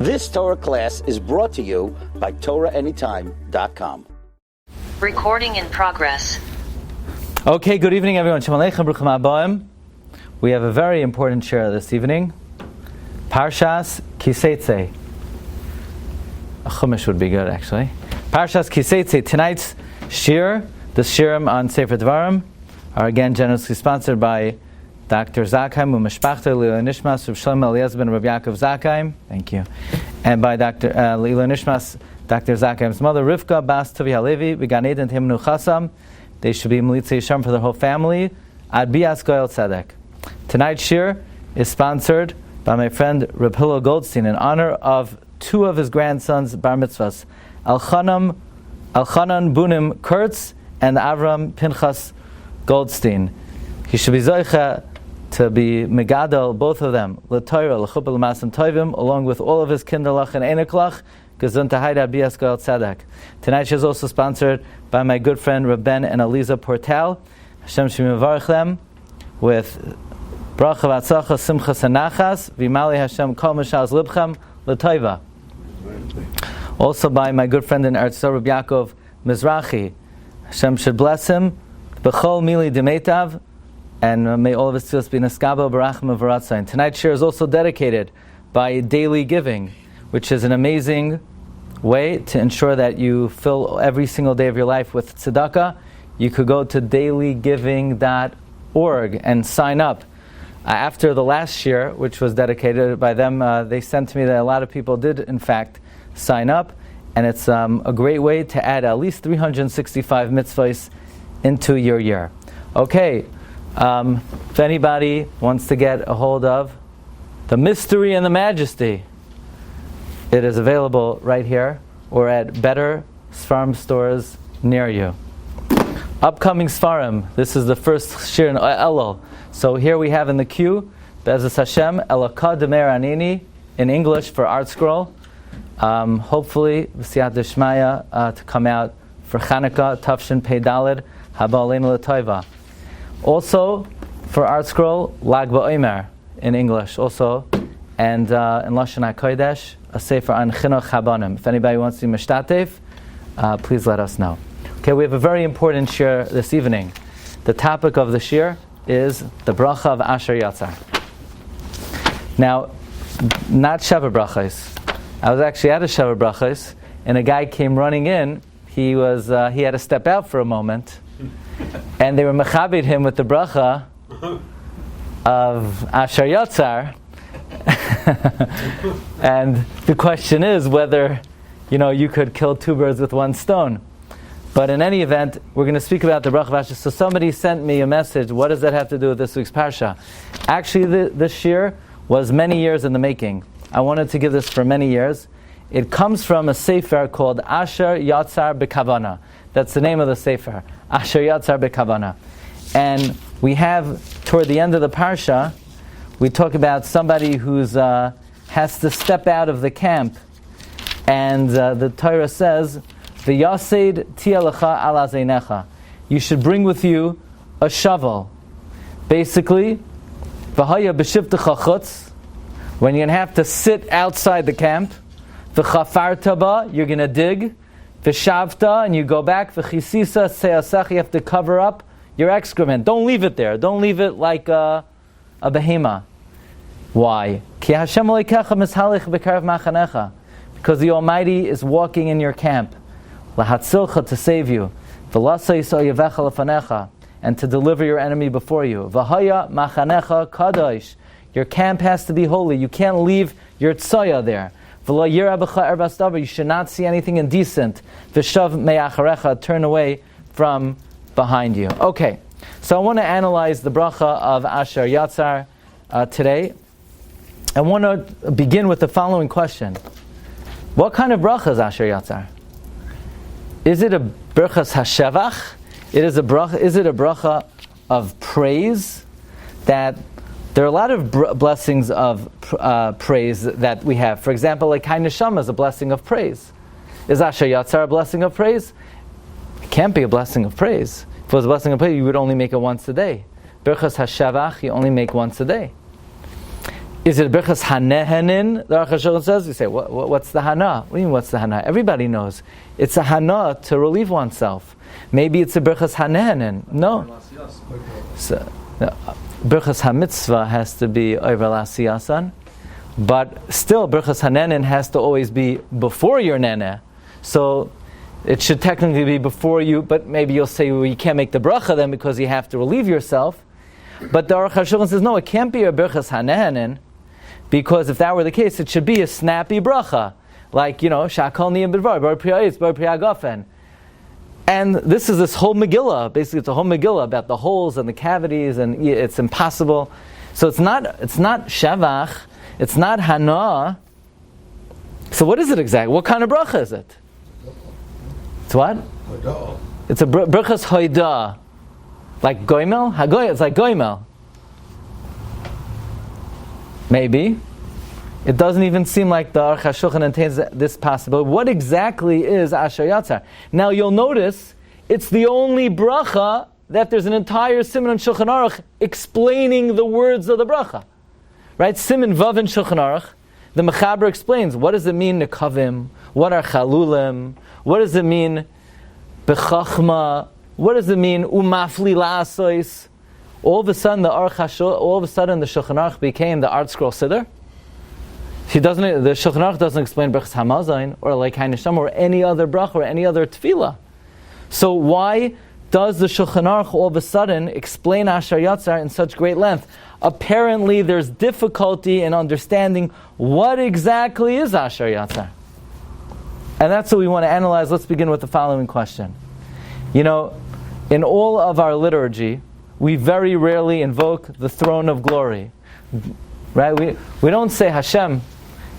This Torah class is brought to you by TorahAnytime.com. Recording in progress. Okay, good evening everyone. Shalom Aleichem, Bruchim Habayim. We have a very important share this evening. Parshas Seitzei. A Chumash would be good actually. Parshas Seitzei. Tonight's Shiur, the Shiurim on Sefer Dvarim, are again generously sponsored by Dr. Zakheim Umeshpachta Lila Nishmas Rav Shlomo Eliezer ben Rav Yaakov Zakheim. Thank you. And by Dr. Lila Nishmas, Dr. Zakheim's mother Rivka Bas Tovi Halevi V'Gan Eden Timnu Chasam. They should be Melitza Yisham for their whole family. Ad Bias Goyel Tzedek. Tonight's Shiur is sponsored by my friend Rabbi Glatstein in honor of two of his grandsons Bar Mitzvahs, Elchanan Bunim Kurtz and Avram Pinchas Goldstein. He should be Zoicha to be Megadol, both of them, L'Torah, L'Chuppah, L'Masim Tovim, along with all of his Kinderlach and Einiklach, Gesundheit Ad Bias Goyel Tzedek. Tonight is also sponsored by my good friend Rabben and Eliza Portal. Hashem Shemivarech them with Bracha V'Atzacha Simchas Hanachas V'Mali Hashem Kol Mishaz Libchem L'Toiva. Also by my good friend in Eretz Rabbi Yaakov Mizrahi. Hashem should bless him B'chol Mili Demetav, and may all of his tefillos be Neskabo Barachim V'Ratzayin. Tonight's share is also dedicated by daily giving, which is an amazing way to ensure that you fill every single day of your life with tzedakah. You could go to dailygiving.org and sign up. After the last year, which was dedicated by them, they sent to me that a lot of people did, in fact, sign up. And it's a great way to add at least 365 mitzvahs into your year. Okay, if anybody wants to get a hold of the mystery and the majesty, it is available right here or at better Sfarim stores near you. Upcoming Sfarim. This is the first Shir in Elul. So here we have in the queue, Be'ezus Hashem, Elokah Demer Anini, in English for Art Scroll. Hopefully, V'siyat Deshmaya, to come out for Chanukah, Tafshin Pei Daled, Haba Aleinu L'Toiva. Also, for Art Scroll, Lag BaOmer, in English also, and in Lashon HaKodesh, a Sefer on Chinuch Habanim. If anybody wants to be Mishtatev, please let us know. Okay, we have a very important shir this evening. The topic of the shir is the bracha of Ashir Yatzar. Now, not Sheva Brachos. I was actually at a Sheva Brachos, and a guy came running in. He had to step out for a moment, and they were mechabed him with the bracha of Ashir Yatzar. And the question is whether, you could kill two birds with one stone. But in any event, we're going to speak about the bracha of Ashir. So somebody sent me a message. What does that have to do with this week's Parsha? Actually, this shir was many years in the making. I wanted to give this for many years. It comes from a sefer called Ashir Yatzar Kavana. That's the name of the sefer, Ashir Yatzar Kavana. And we have, toward the end of the Parsha, we talk about somebody who's has to step out of the camp. And the Torah says, V'yased tialecha ala zeinecha. You should bring with you a shovel. Basically, v'haya b'shivtecha chutz, when you're going to have to sit outside the camp. V'chafarta ba, you're going to dig. V'shavta, and you go back. V'chisisa se'asach, you have to cover up your excrement. Don't leave it there. Don't leave it like a behema. Why? Ki Hashem Elokecha mishalech b'karev machanecha. Because the Almighty is walking in your camp. Lahatzilcha, to save you. V'lasa yisrael yavecha lefanecha, and to deliver your enemy before you. V'haya machanecha kadosh. Your camp has to be holy. You can't leave your tzoya there. V'lo yira b'cha erbas davar. You should not see anything indecent. V'shav me'acharecha. Turn away from behind you. Okay, so I want to analyze the bracha of Ashir Yatzar today. I want to begin with the following question. What kind of bracha is Ashir Yatzar? Is it a brachas hashevach? Is it a bracha of praise? That there are a lot of blessings of praise that we have. For example, like Kai Neshama is a blessing of praise. Is Ashir Yatzar a blessing of praise? It can't be a blessing of praise. If it was a blessing of praise, you would only make it once a day. Brachas hashevach, you only make once a day. Is it Birchas Hanehenin? The Aruch HaShulchan says. You say, what's the Hana? What do you mean, what's the Hana? Everybody knows. It's a Hana to relieve oneself. Maybe it's a Birchas Hanehenin. No. So, Birchas HaMitzvah has to be Over L'Asiyasan. But still, Birchas Hanehenin has to always be before your Nene. So, it should technically be before you, but maybe you'll say, well, you can't make the bracha then because you have to relieve yourself. But the Aruch HaShulchan says, no, it can't be a Birchas Hanehenin, because if that were the case, it should be a snappy bracha. Like, Shakal Niyam Bidvar, Bar Priyayis, Bar Priyagafen. And this whole Megillah, basically it's a whole Megillah about the holes and the cavities, and it's impossible. So it's not Shavach, it's not Hana. So what is it exactly? What kind of bracha is it? It's what? Hoida. It's a Birchas Hoida. Like Goimel? Hagoy, it's like Goimel. Maybe. It doesn't even seem like the Aruch HaShulchan contains this possibility. What exactly is Ashir Yatzar? Now you'll notice, it's the only bracha that there's an entire Siman on Shulchan Aruch explaining the words of the bracha. Right? Siman Vav in Shulchan Aruch, the Mechaber explains, what does it mean Nekavim? What are Chalulim? What does it mean Bechachma? What does it mean Umafli La'asois? All of a sudden the Shulchan Aruch became the Art Scroll Siddur. The Shulchan Aruch doesn't explain Birchas Hamazayin or like Hainisham or any other bracha or any other tefillah. So why does the Shulchan Aruch all of a sudden explain Ashir Yatzar in such great length? Apparently there's difficulty in understanding what exactly is Ashir Yatzar. And that's what we want to analyze. Let's begin with the following question. In all of our liturgy, we very rarely invoke the throne of glory. Right? We don't say, Hashem,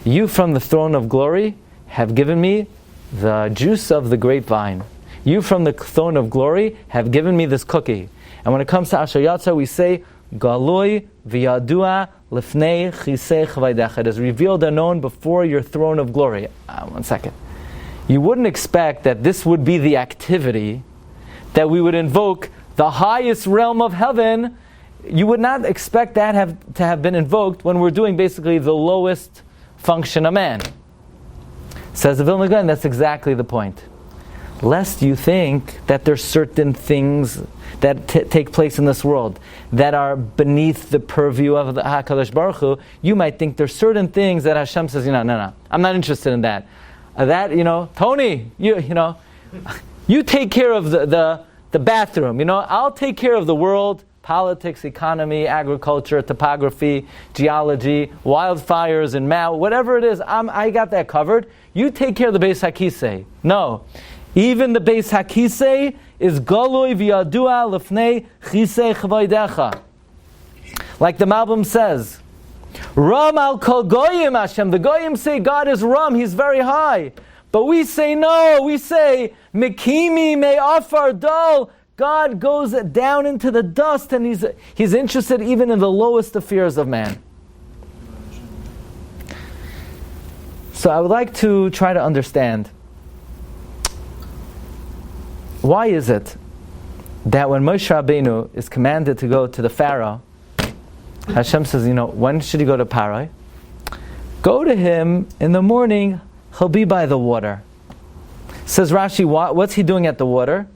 you from the throne of glory have given me the juice of the grapevine. You from the throne of glory have given me this cookie. And when it comes to Ashir Yatzar, we say, Galoi v'yadua lifnei chisei chvaydecha. It is revealed and known before your throne of glory. One second. You wouldn't expect that this would be the activity that we would invoke the highest realm of heaven. You would not expect that to have been invoked when we're doing basically the lowest function of man. Says the Vilna Gaon, that's exactly the point. Lest you think that there's certain things that take place in this world that are beneath the purview of the HaKadosh Baruch Hu, you might think there's certain things that Hashem says, no, I'm not interested in that. Tony, you take care of the bathroom. I'll take care of the world, politics, economy, agriculture, topography, geology, wildfires in Mao, whatever it is, I got that covered. You take care of the Beis HaKisei. No. Even the Beis HaKisei is Goloi v'yadua lefnei chisei chvaydecha. Like the Malbim says, Ram al kol goyim Hashem. The goyim say God is Ram, He's very high. But we say no, we say, Mekimi me afar dal. God goes down into the dust and He's interested even in the lowest affairs of man. So I would like to try to understand, why is it that when Moshe Rabbeinu is commanded to go to the Pharaoh, Hashem says, when should he go to Pharaoh? Go to him in the morning, he'll be by the water. Says Rashi, what's he doing at the water?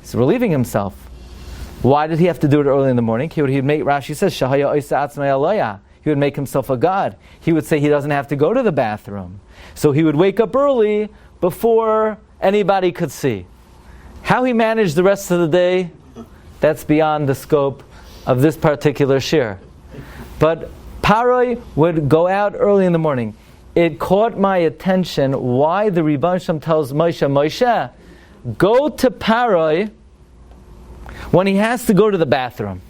He's relieving himself. Why did he have to do it early in the morning? Rashi says, Shahaya Oisa Atzmai Aloya. He would make himself a god. He would say he doesn't have to go to the bathroom. So he would wake up early before anybody could see. How he managed the rest of the day, that's beyond the scope of this particular shir. But Paroi would go out early in the morning. It caught my attention why the Rebbeinu Shem tells Moshe, go to Paroi when he has to go to the bathroom.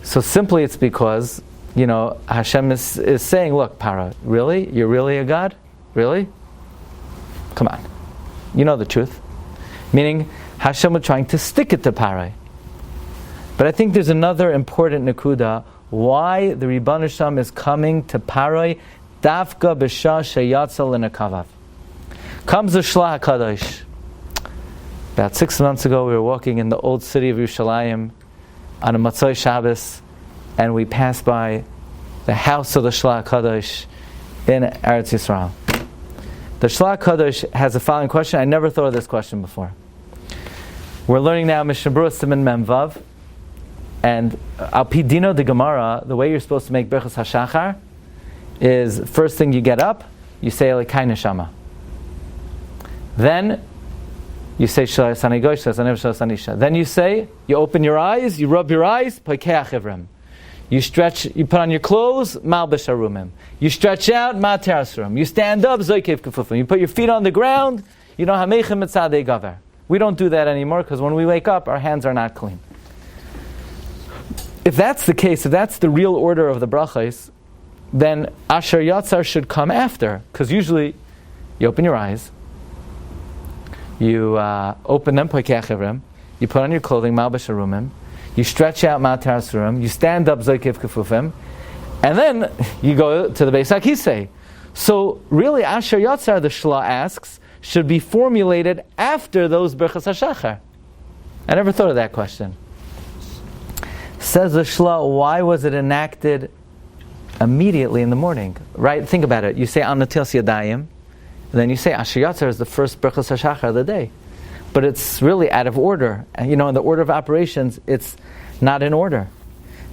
So simply it's because, Hashem is saying, look, Paroi, really? You're really a God? Really? Come on. You know the truth. Meaning, Hashem was trying to stick it to Paroi. But I think there's another important nakuda, why the Rebbeinu Shem is coming to Paroi, dafka b'shah sheyatzal l'nekavav. Comes the Shlach HaKadosh. About 6 months ago, we were walking in the old city of Yerushalayim on a Matzoi Shabbos, and we pass by the house of the Shlach Kadosh in Eretz Yisrael. The Shlach Kadosh has the following question. I never thought of this question before. We're learning now Mishnah Berurah Siman Mem Vav, and Al Pi Dino de Gemara, the way you're supposed to make Berachas HaShachar is first thing you get up, you say Elokai Neshama. Then you say Shalai Sanei Goy, Shalai Sanei Shalai Sanisha. Then you say, you open your eyes, you rub your eyes, Paikeach Ivrim. You stretch, you put on your clothes, Malbish Arumim. You stretch out, Mater Asurim. You stand up, Zoikev Kefufim. You put your feet on the ground, you know Hamechem Mitzadei Gaver. We don't do that anymore because when we wake up, our hands are not clean. If that's the case, if that's the real order of the brachos, then Ashir Yatzar should come after, because usually you open your eyes, you open them, you put on your clothing, Malbish Arumim, you stretch out Matar Asurim, you stand up, Zoikev Kefufim, and then you go to the Beis HaKisei. So really, Ashir Yatzar, the Shla asks, should be formulated after those Berachas HaShachar. I never thought of that question. Says the Shla, why was it enacted immediately in the morning? Right? Think about it. You say Al Natilas Yadayim, and then you say Ashir Yatzar is the first Berachas HaShachar of the day. But it's really out of order. And in the order of operations, it's not in order.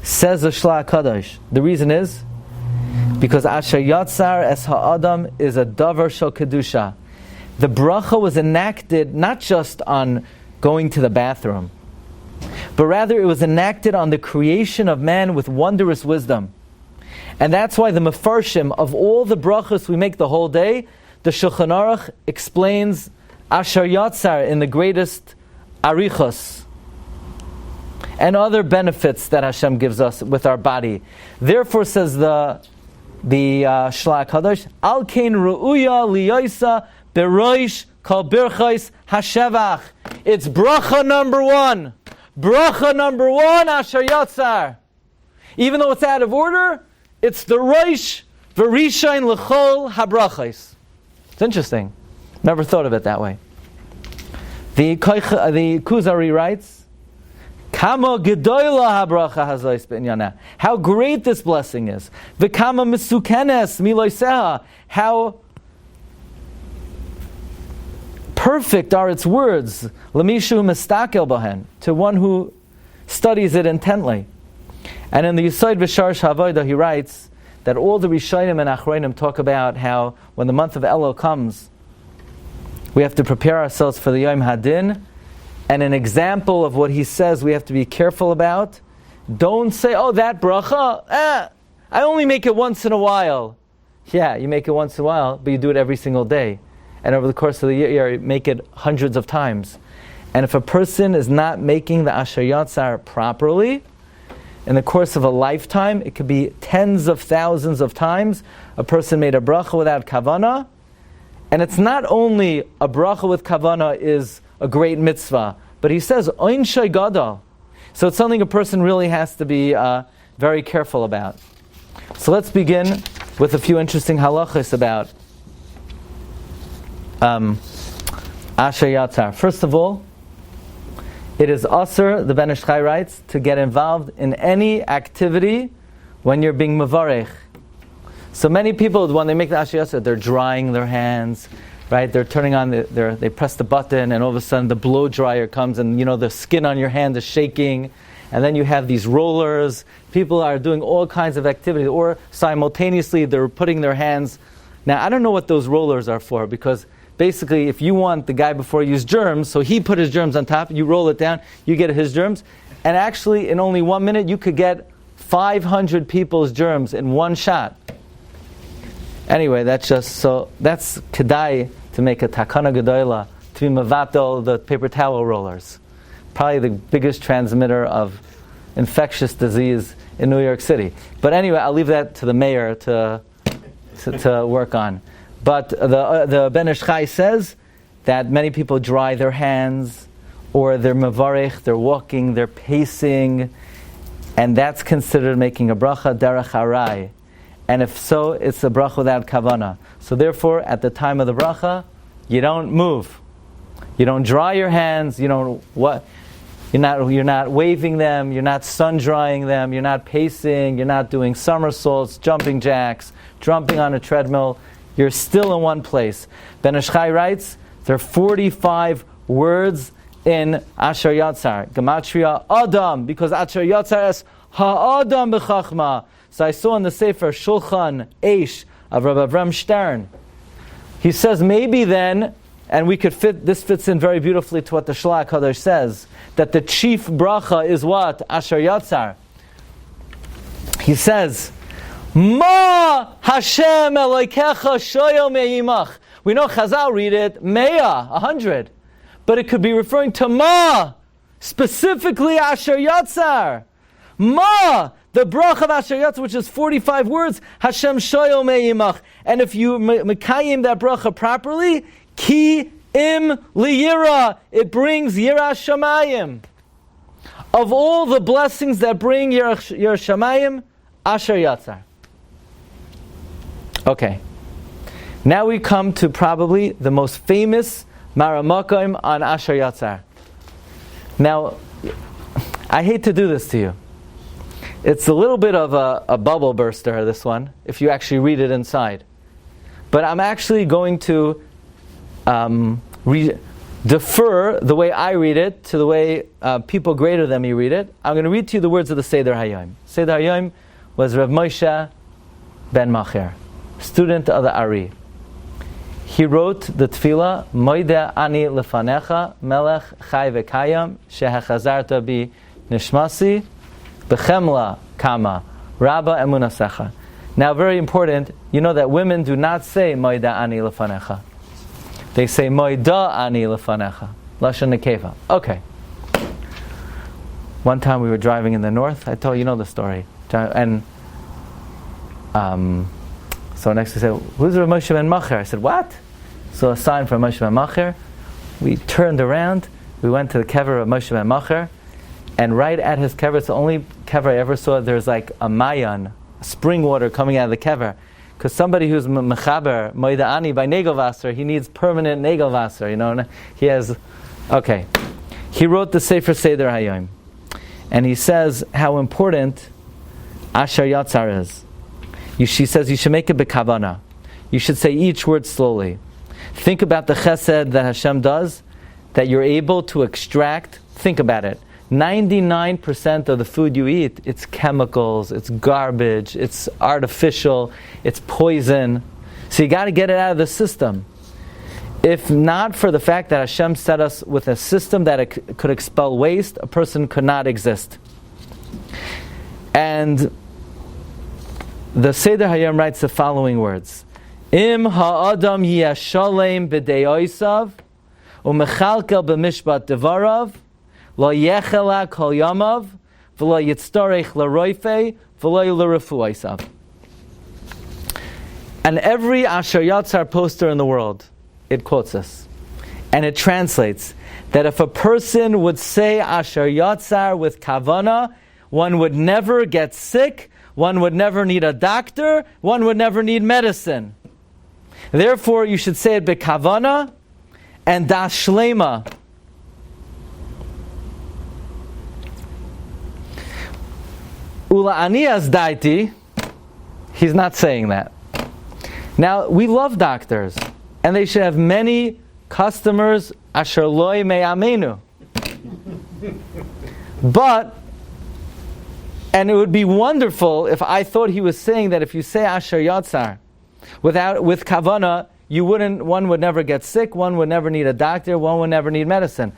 Says the Shla Kadosh. The reason is because Ashir Yatzar es ha'adam is a davar shel kedusha. The bracha was enacted not just on going to the bathroom, but rather it was enacted on the creation of man with wondrous wisdom. And that's why the Mefarshim, of all the brachas we make the whole day, the Shulchan Aruch explains Ashir Yatzar in the greatest arichos and other benefits that Hashem gives us with our body. Therefore, says the Shlach Kadosh, Al Kein Ru'uya Liyoisa Beroish Kol Birchais Hashevach. It's bracha number one. Bracha number one, Ashir Yatzar. Even though it's out of order, it's the Roish V'Rishain L'chol HaBrachais. It's interesting. Never thought of it that way. The Kuzari writes, Kama gedoyla habracha hazois b'inyana. How great this blessing is. V'kama misukenes miloiseha. How perfect are its words. L'mishu mistakel bahen. To one who studies it intently. And in the Yesod V'Sharash HaAvodah he writes that all the Rishonim and Achronim talk about how when the month of Elul comes, we have to prepare ourselves for the Yom Hadin. And an example of what he says we have to be careful about, don't say, oh, that bracha, I only make it once in a while. Yeah, you make it once in a while, but you do it every single day. And over the course of the year, you make it hundreds of times. And if a person is not making the Ashir Yatzar properly, in the course of a lifetime, it could be tens of thousands of times, a person made a bracha without Kavana. And it's not only a bracha with Kavana is a great mitzvah, but he says, Oin Shai Gadol. So it's something a person really has to be very careful about. So let's begin with a few interesting halachas about Ashir Yatzar. First of all, it is asur, the Ben Ish Chai writes, to get involved in any activity when you're being mevarech. So many people, when they make the Ashir Yatzar, they're drying their hands, right? They're turning on, they press the button, and all of a sudden the blow dryer comes, and the skin on your hand is shaking, and then you have these rollers. People are doing all kinds of activities, or simultaneously they're putting their hands. Now, I don't know what those rollers are for, because basically, if you want the guy before you use germs, so he put his germs on top, you roll it down, you get his germs, and actually, in only 1 minute, you could get 500 people's germs in one shot. Anyway, that's kedai to make a takana gedola, to be mevatel the paper towel rollers. Probably the biggest transmitter of infectious disease in New York City. But anyway, I'll leave that to the mayor to work on. But the Ben Ish Chai says that many people dry their hands, or they're mevarech, they're walking, they're pacing, and that's considered making a bracha derech harai. And if so, it's a bracha without kavana. So therefore, at the time of the bracha, you don't move. You don't dry your hands, you don't what. You're not waving them, you're not sun drying them, you're not pacing, you're not doing somersaults, jumping jacks, jumping on a treadmill. You're still in one place. Ben Ish Chai writes, there are 45 words in Ashir Yatzar. Gematria Adam, because Ashir Yatzar is Ha-Adam b'chachma. So I saw in the Sefer Shulchan Eish of Rabbi Avram Stern, he says maybe then, and this fits in very beautifully to what the Shlach HaKadosh says, that the chief bracha is what? Ashir Yatzar. He says, Ma Hashem Elokecha shoyel me'imach. We know Chazal read it, Mea, 100. But it could be referring to Ma, specifically Ashir Yatzar. Ma, the bracha of Ashir Yatzar, which is 45 words, Hashem shoyel me'imach. And if you mekayim that bracha properly, Ki im liyira, it brings Yira Shamayim. Of all the blessings that bring Yira Shamayim, Ashir Yatzar. Okay. Now we come to probably the most famous Maramakim on Ashir Yatzar. Now, I hate to do this to you. It's a little bit of a bubble burster, this one, if you actually read it inside. But I'm actually going to defer the way I read it to the way people greater than me read it. I'm going to read to you the words of the Seder Hayom. Seder Hayom was Rav Moshe ben Macher, student of the Ari. He wrote the tefillah, Moide ani lefanecha, melech chai v'kayam, shehechazarta bi nishmasi, b'chemla kama, rabba emunasecha. Now, very important, you know that women do not say Moide ani lefanecha. They say Moida ani lefanecha, lashon nekeva. Okay. One time we were driving in the north. I told you know the story, and so next we said, "Who's Rav Moshe ben Macher?" I said, "What?" So a sign for Moshe ben Macher. We turned around. We went to the kever of Moshe ben Macher, and right at his kever, it's the only kever I ever saw. There's like a mayan, spring water coming out of the kever. Because somebody who's mechaber moida ani by negelvasser, he needs permanent negelvasser. You know, he has. Okay, he wrote the Sefer Seder Hayom, and he says how important Ashir Yatzar is. She says you should make it Kavana. You should say each word slowly. Think about the chesed that Hashem does, that you're able to extract. Think about it. 99% of the food you eat, it's chemicals, it's garbage, it's artificial, it's poison. So you got to get it out of the system. If not for the fact that Hashem set us with a system that could expel waste, a person could not exist. And the Seder Hayom writes the following words: Im ha'adam yiyashalem b'deyosav u'mechalkel b'mishpat devarav lo yechela kol yamav v'lo yitztorech l'roifei v'lo l'refuaisav. And every Ashir Yatzar poster in the world, it quotes us. And it translates that if a person would say Ashir Yatzar with Kavana, one would never get sick, one would never need a doctor, one would never need medicine. Therefore, you should say it Kavana and Das Shlema. Ula Anias Daiti, he's not saying that. Now, we love doctors, and they should have many customers, asher loy me'amenu. But, and it would be wonderful if I thought he was saying that if you say Ashir Yatzar with Kavana, one would never get sick, one would never need a doctor, one would never need medicine.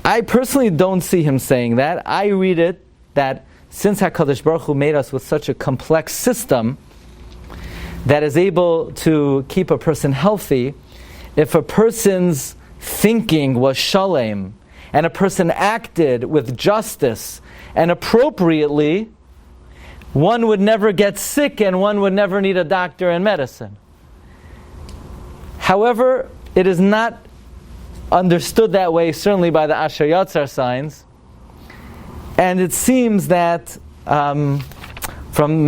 I personally don't see him saying that. I read it that since HaKadosh Baruch Hu made us with such a complex system that is able to keep a person healthy, if a person's thinking was shalem, and a person acted with justice and appropriately, one would never get sick and one would never need a doctor and medicine. However, it is not understood that way, certainly by the Ashir Yatzar signs. And it seems that from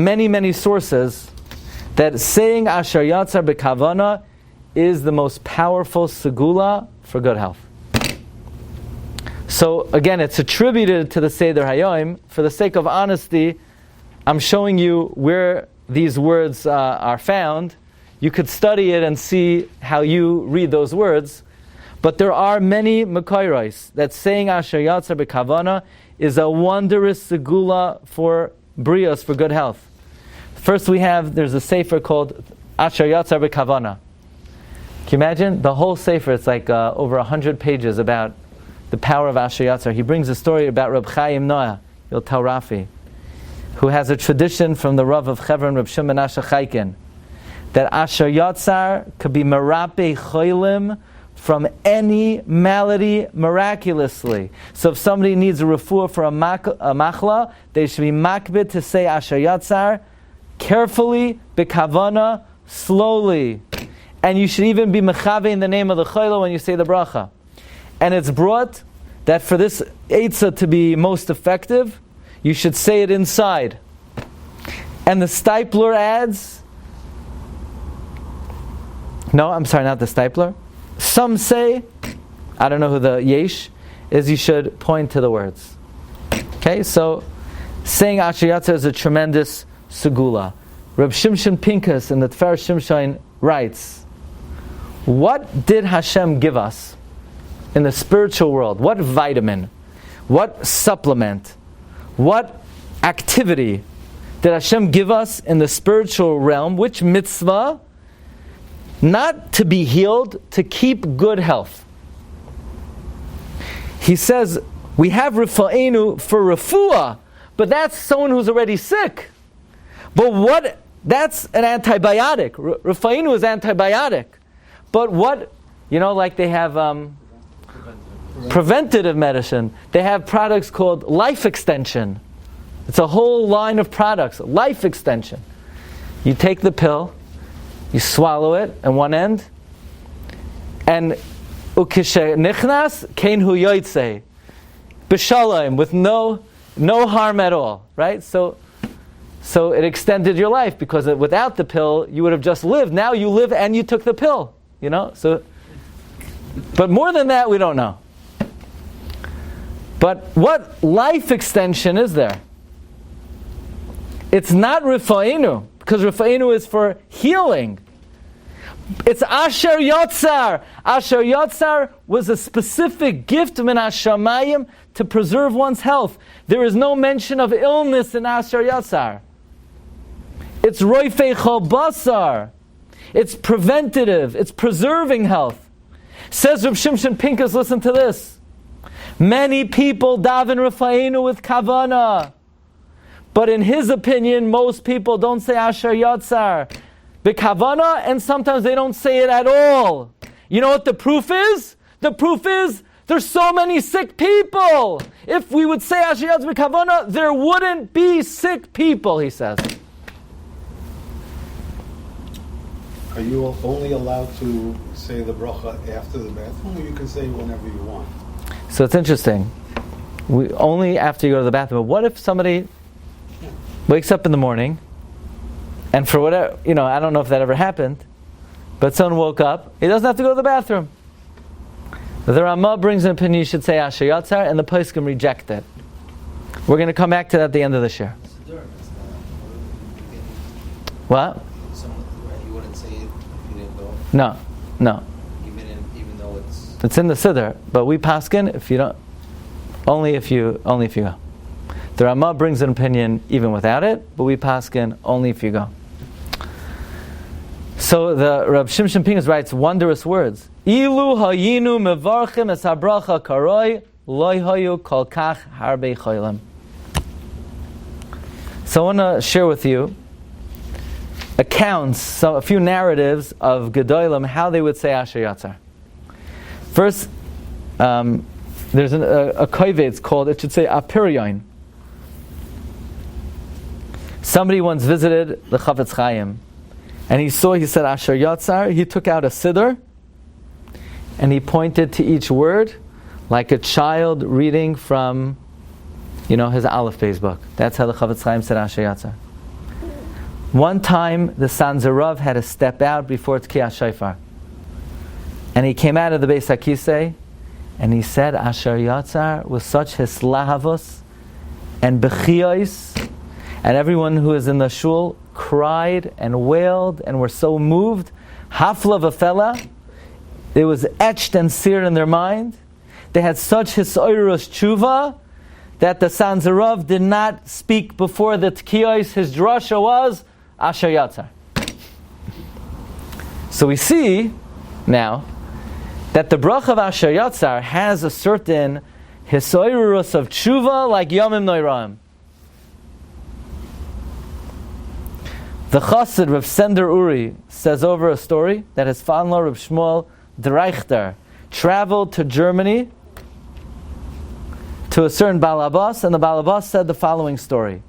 many, many sources, that saying Ashir Yatzar b'kavana is the most powerful segula for good health. So again, it's attributed to the Seder Hayoim. For the sake of honesty, I'm showing you where these words are found. You could study it and see how you read those words. But there are many Mekayros that saying Ashir Yatzar Kavana is a wondrous segula for brios, for good health. First there's a sefer called Ashir Yatzar Kavana. Can you imagine? The whole sefer, it's like over 100 pages about the power of Ashir Yatzar. He brings a story about Reb Chaim Noah, you'll tell Rafi, who has a tradition from the Rav of Chevron, Reb Shimon Asher Chaikin, that Ashir Yatzar could be merape cholim from any malady miraculously. So if somebody needs a refuah for a machla, they should be makbid to say Ashir Yatzar carefully, bekavana, slowly. And you should even be mechave in the name of the chayla when you say the bracha. And it's brought that for this eitzah to be most effective, you should say it inside. And the Stipler adds, no, I'm sorry, not the Stipler. Some say, I don't know who the yesh is, you should point to the words. Okay, so saying Ashir Yatzar is a tremendous segula. Reb Shimshon Pinkus in the Tfer Shimshon writes, what did Hashem give us in the spiritual world? What vitamin? What supplement? What activity did Hashem give us in the spiritual realm? Which mitzvah? Not to be healed, to keep good health. He says, we have rifa'enu for refuah, but that's someone who's already sick. But that's an antibiotic. Rifa'enu is antibiotic. But what, like they have preventative medicine. They have products called life extension. It's a whole line of products, life extension. You take the pill, you swallow it at one end, and ukishe nichnas kein hu yotzei b'shalom, with no harm at all, right? So it extended your life, because without the pill you would have just lived. Now you live and you took the pill, So, but more than that we don't know. But what life extension is there? It's not rifa'inu, because rifa'inu is for healing. It's Ashir Yatzar. Ashir Yatzar was a specific gift min hashamayim to preserve one's health. There is no mention of illness in Ashir Yatzar. It's roifei chol basar. It's preventative. It's preserving health. Says Reb Shimshon Pinkus, listen to this. Many people daven rifa'inu with Kavana. But in his opinion, most people don't say Ashir Yatzar b'Kavana, and sometimes they don't say it at all. You know what the proof is? The proof is there's so many sick people. If we would say Ashir Yatzar b'Kavana, there wouldn't be sick people, he says. Are you only allowed to say the bracha after the bathroom, or you can say whenever you want? So it's interesting. Only after you go to the bathroom. But what if somebody wakes up in the morning, and for whatever, I don't know if that ever happened, but someone woke up, he doesn't have to go to the bathroom. The Ramah brings an opinion you should say Ashir Yatzar, and the poskim reject it. We're going to come back to that at the end of the shir. What? You wouldn't say it if you didn't go? No. Even though it's in the siddur, but we paskin if you don't, only if you go. The Ramah brings an opinion even without it, but we paskin only if you go. So the Reb Shimshon Pinkus writes wondrous words. Ilu hayinu mevarchim es habracha karoi loy hayu kol kach harbe cholim. So I want to share with you accounts, a few narratives of Gedolim, how they would say Ashir Yatzar. First, there's a kovetz called, it should say Apiryoin. Somebody once visited the Chafetz Chaim, and he said Ashir Yatzar. He took out a siddur, and he pointed to each word like a child reading from, his Aleph Beis book. That's how the Chafetz Chaim said Ashir Yatzar. One time, the Sanzarav had to step out before Tkiyat Shofar, and he came out of the Beis HaKisei, And he said, Ashir Yatzar was such hislahavos and bechiyos, and everyone who was in the shul cried and wailed and were so moved. Hafla v'fela, it was etched and seared in their mind. They had such hisoirus tshuva that the Sanzarav did not speak before the tkiyos. His drasha was Ashir Yatzar. So we see now that the bracha of Ashir Yatzar has a certain hisoirus of tshuva like Yomim Noiraim. The Chassid Rav Sender Uri says over a story that his father-in-law Rav Shmuel Dreichter traveled to Germany to a certain Balabas, and the Balabas said the following story.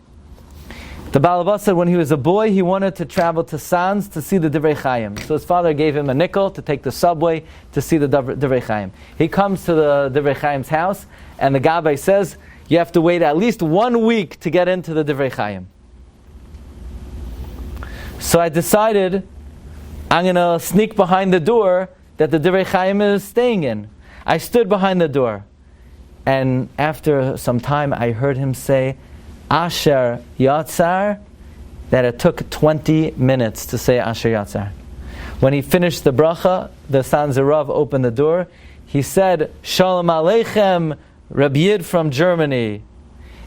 The Balabas said when he was a boy, he wanted to travel to Sanz to see the Divrei Chaim. So his father gave him a nickel to take the subway to see the Divrei Chaim. He comes to the Divrei Chaim's house, and the Gabbai says, you have to wait at least 1 week to get into the Divrei Chaim. So I decided I'm going to sneak behind the door that the Divrei Chaim is staying in. I stood behind the door. And after some time I heard him say, Ashir Yatzar, that it took 20 minutes to say Ashir Yatzar. When he finished the bracha, the Sanzarav opened the door. He said, Shalom Aleichem, Rabbi Yid from Germany.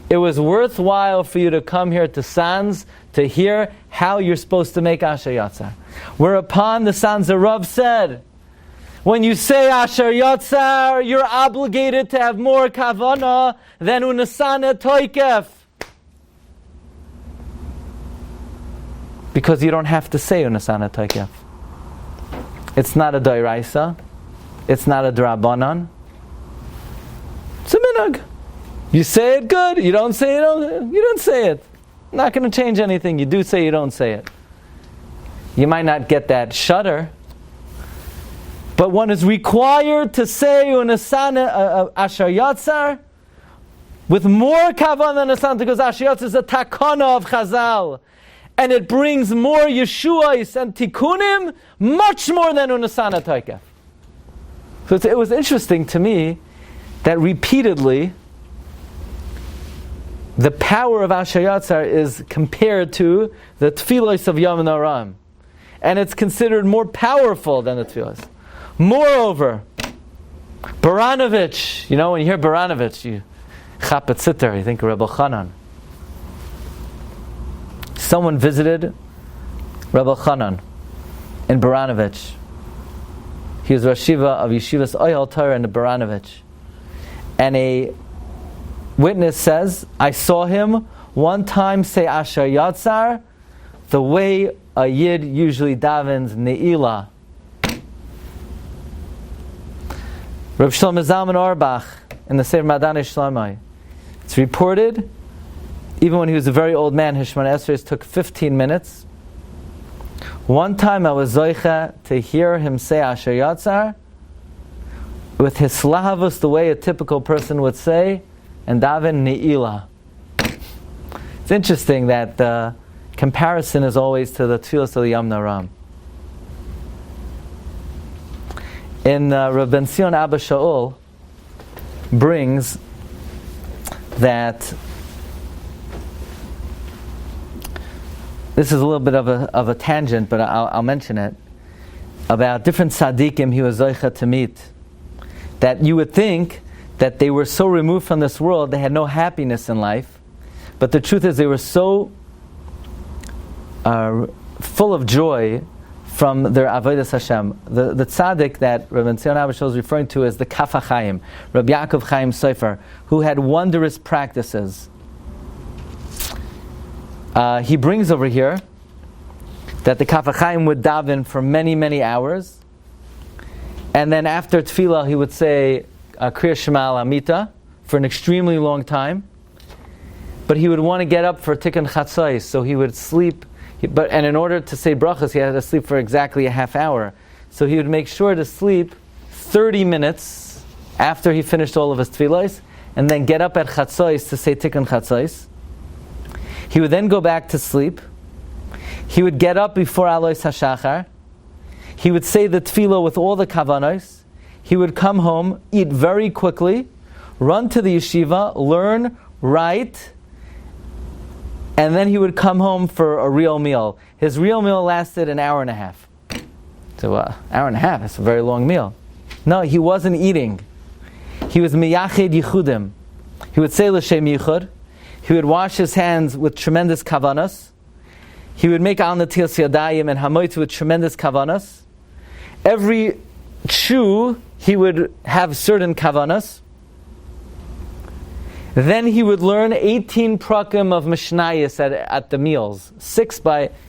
It was worthwhile for you to come here to Sanz to hear how you're supposed to make Ashir Yatzar. Whereupon the Sanzarav said, when you say Ashir Yatzar, you're obligated to have more Kavana than Unasana Toikef. Because you don't have to say Unasana Toikef. It's not a Dairaisa. It's not a Drabanan. It's a minhag. You say it, good. You don't say it, you don't say it. Not going to change anything. You do say, you don't say it. You might not get that shudder, but one is required to say Unasana Ashir Yatzar with more kavan than Unasana, because Ashir Yatzar is a takana of Chazal, and it brings more Yeshuais and Tikkunim, much more than Unasana Toikef. So it was interesting to me that repeatedly the power of Ashir Yatzar is compared to the tefillos of Yom Noraim, and it's considered more powerful than the tefillos. Moreover, Baranovich, when you hear Baranovich, you chapet sitter, you think of Rebbe Chanan. Someone visited Rebbe Chanan in Baranovich. He was Rosh Yeshiva of Yeshivas Oyel Torah in the Baranovich. And a witness says, I saw him one time say Ashir Yatzar the way a Yid usually davens Ne'ilah. Reb Shlomo Zalman Auerbach in the Sefer Madane Shlomo, it's reported, even when he was a very old man, his Shemona Esrei took 15 minutes. One time I was zoicha to hear him say Ashir Yatzar with his slahavus, the way a typical person would say, and daven Ne'ilah. It's interesting that the comparison is always to the tefillos of the Yom Noraim. In Rav Ben Zion Abba Shaul brings that this is a little bit of a tangent, but I'll mention it, about different tzaddikim he was zoicha to meet, that you would think that they were so removed from this world, they had no happiness in life, but the truth is they were so full of joy from their avodas Hashem. The tzaddik that Rabbi Zion Abba Shaul is referring to is the Kaf HaChaim, Rabbi Yaakov Chaim Sofer, who had wondrous practices. He brings over here that the Kaf HaChaim would daven for many, many hours, and then after tefillah he would say Kriya Shema Al Amita for an extremely long time, but he would want to get up for Tikkun Chatzos, so he would sleep. And in order to say brachas, he had to sleep for exactly a half hour. So he would make sure to sleep 30 minutes after he finished all of his tefillos, and then get up at Chatzos to say Tikkun Chatzos. He would then go back to sleep. He would get up before Alois HaShachar. He would say the tefillah with all the kavanos. he would come home, eat very quickly, run to the yeshiva, learn, write, and then he would come home for a real meal. His real meal lasted an hour and a half. So, hour and a half, that's a very long meal. No, he wasn't eating. He was miyached yichudim. He would say l'shem yichud. He would wash his hands with tremendous kavanas. He would make al natilas yadayim and hamoitz with tremendous kavanas. Every chew, he would have certain kavanas. Then he would learn 18 prakim of mishnayos at the meals. 6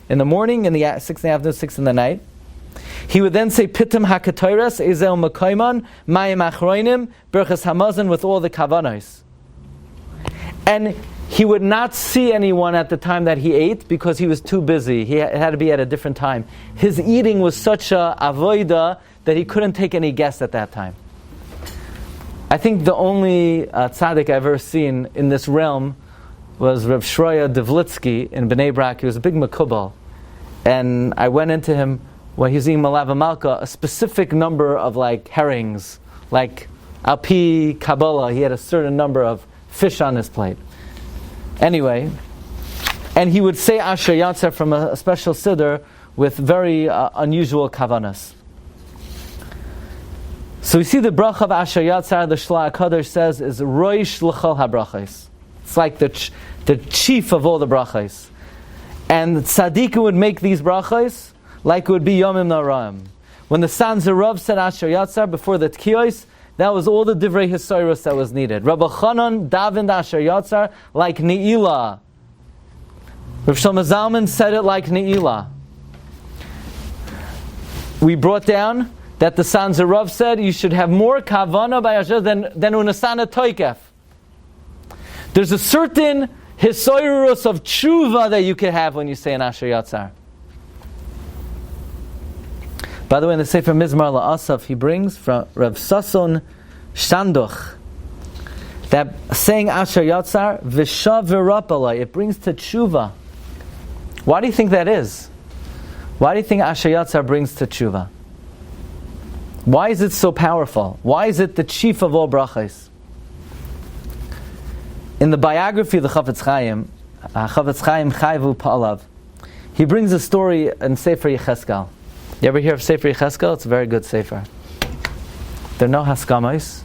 in the morning, 6 in the afternoon, 6 in the night. He would then say pitim hakatoras, ezel makoiman, mayim achroinim, berchas hamazon with all the kavanos. And he would not see anyone at the time that he ate because he was too busy. It had to be at a different time. His eating was such a avoida that he couldn't take any guests at that time. I think the only tzaddik I've ever seen in this realm was Rav Shroya Devlitsky in Bnei Brak. He was a big makubal. And I went into him when he was eating Malava Malka, a specific number of herrings, like Alpi Kabbalah, he had a certain number of fish on his plate. Anyway, and he would say Ashir Yatzar from a special siddur with very unusual kavanas. So we see the bracha of Ashir Yatzar, the Shla HaKadosh says, is Roish L'chol HaBrachos. It's like the chief of all the brachos. And tzaddikim would make these brachos like it would be Yomim Naraim. When the Sons of Rav said Ashir Yatzar before the Tkiyos, that was all the divrei hisoros that was needed. Rabbi Chanan davened Ashir Yatzar like Ne'ilah. Rav Shlomo Zalman said it like Ne'ilah. We brought down that the Sons of Rav said you should have more Kavana by Ashir than Unasana Toikef. There's a certain hisoros of tshuva that you can have when you say an Ashir Yatzar. By the way, in the Sefer Mizmar La'asaf, he brings from Rav Sason Shanduch that saying Ashir Yatzar, Vishav v'rapalai, it brings to tshuva. Why do you think that is? Why do you think Ashir Yatzar brings to tshuva? Why is it so powerful? Why is it the chief of all brachos? In the biography of the Chafetz Chaim Chayvu Pa'alav, he brings a story in Sefer Yecheskel. You ever hear of Sefer Yecheskel? It's a very good Sefer. There are no haskamas,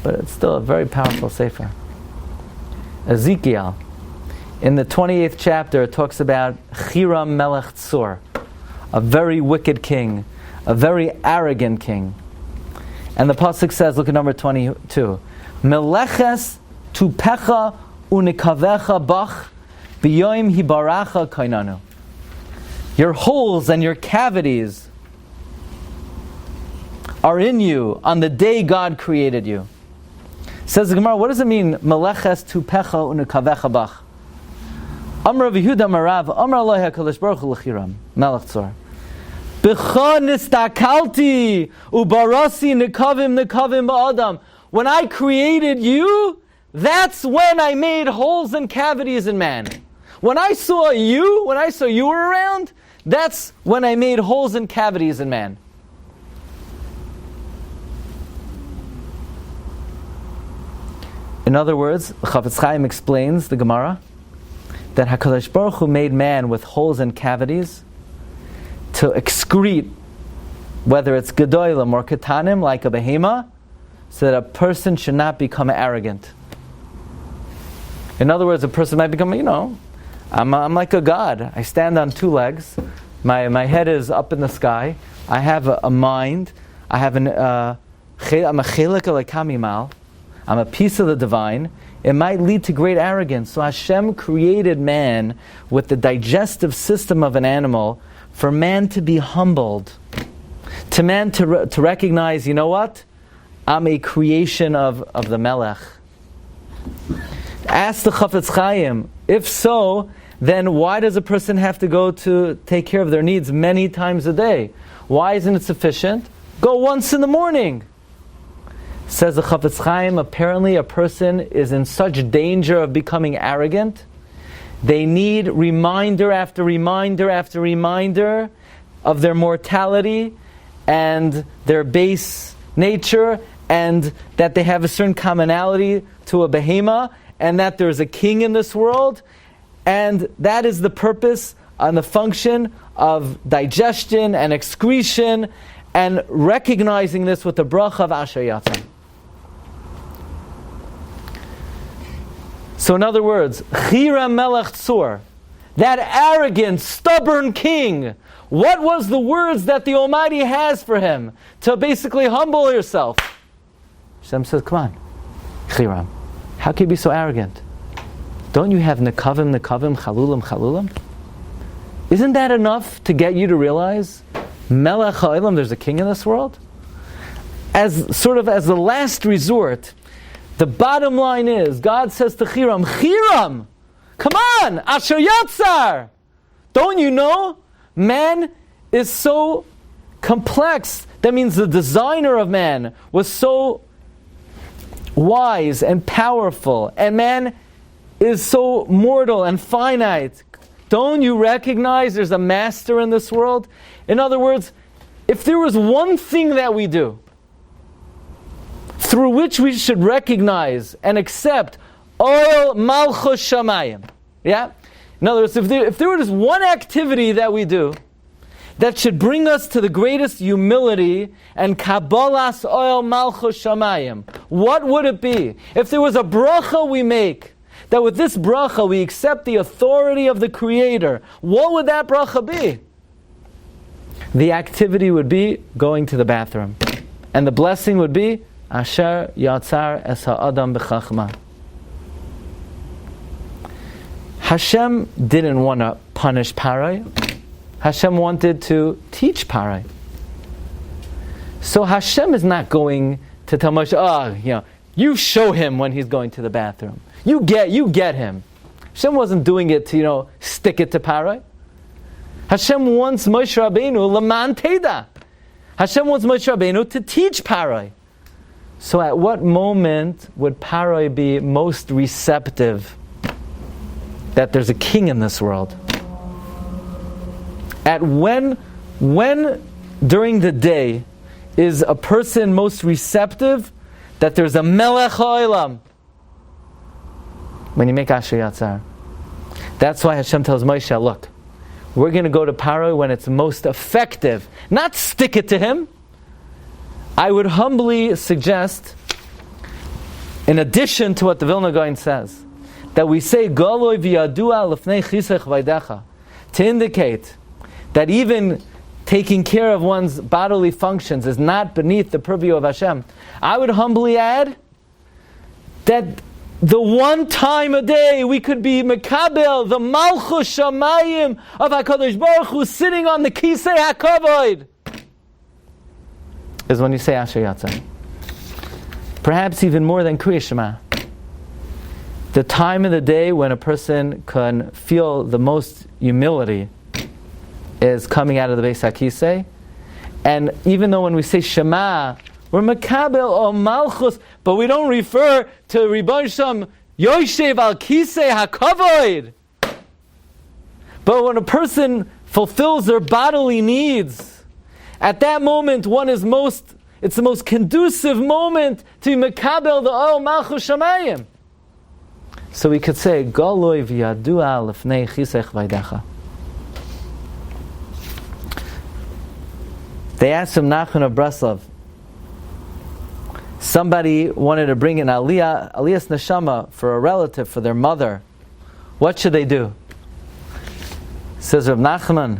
but it's still a very powerful Sefer. Ezekiel, in the 28th chapter, it talks about Hiram Melech Tzur, a very wicked king, a very arrogant king. And the pasuk says, look at number 22, Meleches tupecha unikavecha bach biyoim hibaracha kainanu. Your holes and your cavities are in you on the day God created you. Says the Gemara, what does it mean? Meleches tupecha unikavecha bach. Amar Yehuda Marav, Amar Elohe HaKadosh Baruch Hu L'chiram, Melech Tzor. B'cha nistakalti ubarasi nekavim ba'adam. When I created you, that's when I made holes and cavities in man. When I saw you were around, that's when I made holes and cavities in man. In other words, Chafetz Chaim explains the Gemara that HaKadosh Baruch Hu made man with holes and cavities to excrete, whether it's gedolim or ketanim, like a behema, so that a person should not become arrogant. In other words, a person might become, I'm like a god. I stand on 2 legs. My head is up in the sky. I have a mind. I have I'm a chelik alekamimal. I'm a piece of the divine. It might lead to great arrogance. So Hashem created man with the digestive system of an animal for man to be humbled. To man to recognize, you know what? I'm a creation of the Melech. Ask the Chafetz Chaim, if so, then why does a person have to go to take care of their needs many times a day? Why isn't it sufficient? Go once in the morning. Says the Chafetz Chaim, apparently a person is in such danger of becoming arrogant. They need reminder after reminder after reminder of their mortality and their base nature, and that they have a certain commonality to a behemoth, and that there's a king in this world, and that is the purpose and the function of digestion and excretion, and recognizing this with the bracha of Ashir Yatzar. So in other words, Chira Melech Tzur, that arrogant, stubborn king, what was the words that the Almighty has for him? To basically humble yourself. Hashem says, come on, Chiram, how can you be so arrogant? Don't you have nekavim, chalulim, chalulim? Isn't that enough to get you to realize, Melech ha'olam, there's a king in this world? As the last resort, the bottom line is, God says to Chiram, Chiram, come on, Ashir Yatzar! Don't you know? Man is so complex. That means the designer of man was so wise and powerful, and man is so mortal and finite. Don't you recognize there's a master in this world? In other words, if there was one thing that we do through which we should recognize and accept Oil Malchus Shamayim, yeah? In other words, if there was one activity that we do that should bring us to the greatest humility and Kabbalas Oil Malchus Shamayim, what would it be? If there was a bracha we make, that with this bracha we accept the authority of the Creator, what would that bracha be? The activity would be going to the bathroom. And the blessing would be Ashir Yatzar es ha'adam b'chachma. Hashem didn't want to punish Pharaoh. Hashem wanted to teach Pharaoh. So Hashem is not going to tell Moshe, you show him when he's going to the bathroom. You get him. Hashem wasn't doing it to, stick it to Pharaoh. Hashem wants Moshe Rabbeinu l'man teda. Hashem wants Moshe Rabbeinu to teach Pharaoh. So at what moment would Pharaoh be most receptive that there's a king in this world? At when during the day is a person most receptive that there's a Melech HaOlam? When you make Ashir Yatzar. That's why Hashem tells Moshe, look, we're going to go to Pharaoh when it's most effective. Not stick it to him. I would humbly suggest, in addition to what the Vilna Gaon says, that we say Galoi v'yadua l'fnei chisech vaydecha, to indicate that even taking care of one's bodily functions is not beneath the purview of Hashem. I would humbly add that the one time a day we could be Mekabel, the Malchus Shamayim of HaKadosh Baruch Hu sitting on the Kisei HaKavod, is when you say Ashir Yatzar. Perhaps even more than Kriya Shema. The time of the day when a person can feel the most humility is coming out of the Beis HaKisei. And even though when we say Shema, we're Mekabel or Malchus, but we don't refer to Ribbon Shem Yoshev al Kisei HaKavod. But when a person fulfills their bodily needs, at that moment it's the most conducive moment to Mekabel the Oil Malchus Shamayim. So we could say, Galoi v'yadua l'fnei chisech vaydecha. They asked him, Nachman of Breslov, somebody wanted to bring an aliyas neshama for a relative, for their mother. What should they do? Says Reb Nachman,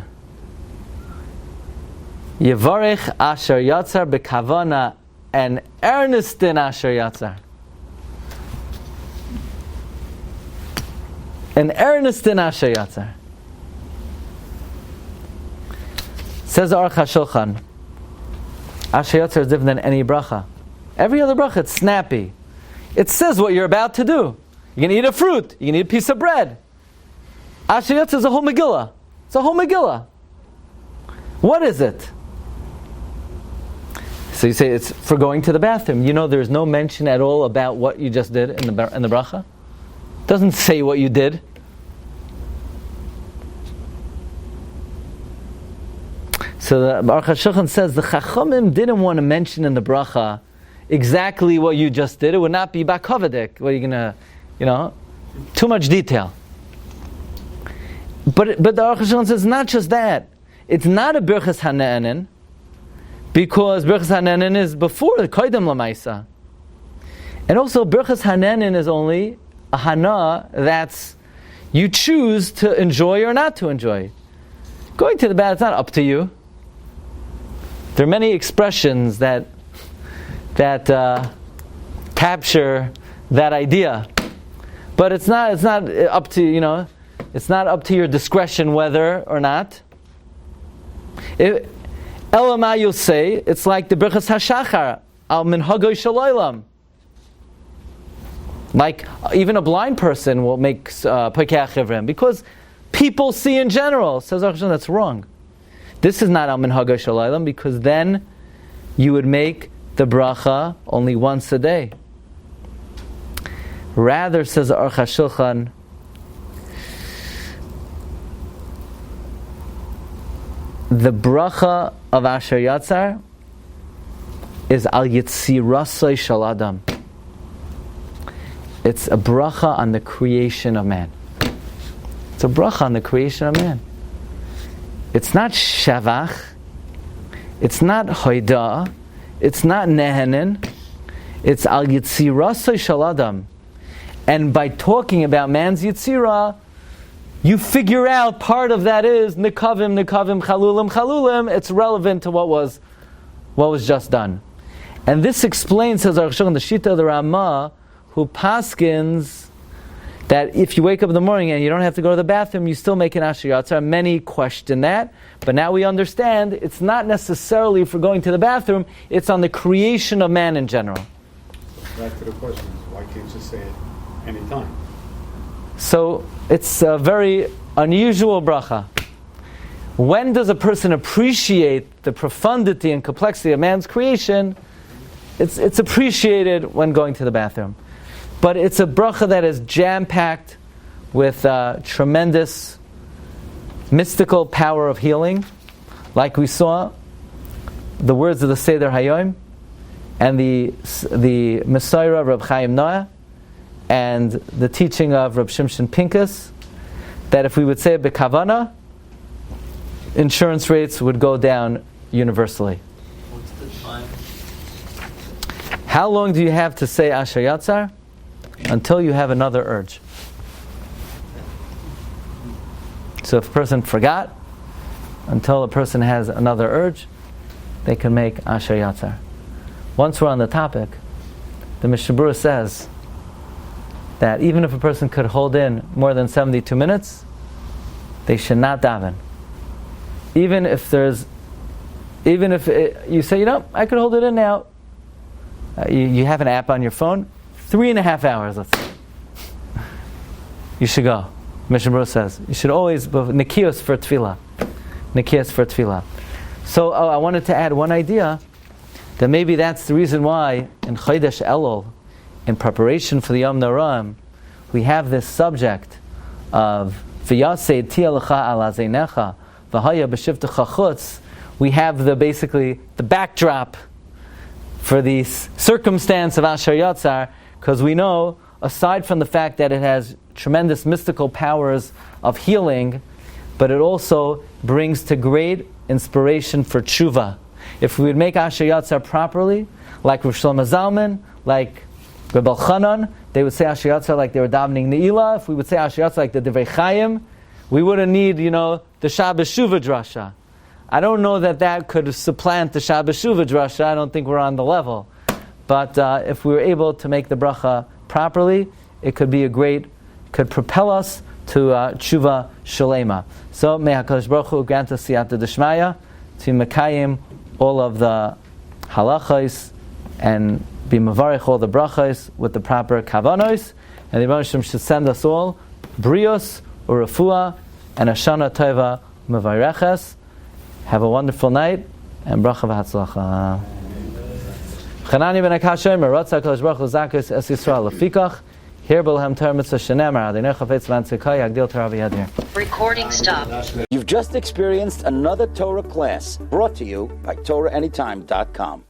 Yevarech Ashir Yatzar b'Kavana, and earnest in Ashir Yatzar. An earnest in Ashir Yatzar. Says Aruch HaShulchan, Ashir Yatzar is different than any bracha. Every other bracha, it's snappy. It says what you're about to do. You're going to eat a fruit. You're going to eat a piece of bread. Ashir Yatzar is a whole Megillah. It's a whole Megillah. What is it? So you say it's for going to the bathroom. There's no mention at all about what you just did in the bracha. It doesn't say what you did. So the Aruch HaShulchan says the Chachamim didn't want to mention in the bracha exactly what you just did. It would not be bakavadik. What are you gonna, too much detail. But the Aruch HaShulchan says not just that. It's not a Birchas Hane'anin, because Birchas Hane'anin is before the Koydem Lamaisa. And also Birchas Hane'anin is only a Hana that's you choose to enjoy or not to enjoy. Going to the bath, it's not up to you. There are many expressions that capture that idea, but it's not up to it's not up to your discretion whether or not. Elamai, you'll say it's like the Birchas Hashachar al minhagoi shaloilam. Like even a blind person will make Pekach Ivrim because people see in general. Says Aruch HaShulchan, that's wrong. This is not al minhagoi shaloilam because then you would make the bracha only once a day. Rather, says Aruch HaShulchan, the bracha of Ashir Yatzar is al yitzirasoi shel adam. It's a bracha on the creation of man. It's a bracha on the creation of man. It's not shavach. It's not hoida. It's not nehenin. It's al yitzirasoi shel adam. And by talking about man's yitzira, you figure out part of that is nikavim, chalulim. It's relevant to what was just done. And this explains, says Aruch HaShulchan, the Shita of the Ramah, who paskins that if you wake up in the morning and you don't have to go to the bathroom, you still make an Ashir Yatzar. Many question that, but now we understand it's not necessarily for going to the bathroom, it's on the creation of man in general. Back to the question, why can't you say it anytime? So it's a very unusual bracha. When does a person appreciate the profundity and complexity of man's creation? It's appreciated when going to the bathroom. But it's a bracha that is jam-packed with tremendous mystical power of healing. Like we saw, the words of the Seder Hayom, and the Messiah of Reb Chaim Noah, and the teaching of Reb Shimshon Pinkus, that if we would say it Kavana, insurance rates would go down universally. What's the time? How long do you have to say Ashir Yatzar? Until you have another urge. So if a person forgot, until a person has another urge, they can make Ashir Yatzar. Once we're on the topic, the Mishnah Berurah says that even if a person could hold in more than 72 minutes, they should not daven. Even if you say, I could hold it in now. You have an app on your phone, 3.5 hours, let's say. You should go. Mishnah Berurah says, you should always, Nikios for tefillah. So I wanted to add one idea, that maybe that's the reason why in Chodesh Elul, in preparation for the Yom Noraim, we have this subject of V'yaseh ti'alecha al azeinecha v'haya b'shivtecha chutz. We have the backdrop for the circumstance of Ashir Yatzar, because we know, aside from the fact that it has tremendous mystical powers of healing, but it also brings to great inspiration for Teshuva. If we would make Ashir Yatzar properly, like Rav Shlomo Zalman, like Reb Elchanan, they would say Ashir Yatzar like they were davening Ne'ilah. If we would say Ashir Yatzar like the Divrei Chaim, we wouldn't need, the Shabbos Shuvah drasha. I don't know that could supplant the Shabbos Shuvah drasha. I don't think we're on the level. But if we were able to make the bracha properly, it could could propel us to Tshuva Shalema. So may HaKadosh Baruch Hu grant us siyata d'shmaya to mekayim all of the halachos and be mavarich all the brachos with the proper kavanos, and the Rebbe Shem should send us all brios urafua and ashana tova mavareches. Have a wonderful night and bracha v'hatzlacha. Chanani ben Akashem, Meratza HaKadosh Baruch Hu Zakos Es Yisrael Lefikach Here, B'Lehem Torah Mitzvah Shenemar, Adonai Chafetz V'Antzikah Yagdil Torah V'Yadir. Recording stopped. You've just experienced another Torah class brought to you by TorahAnytime.com.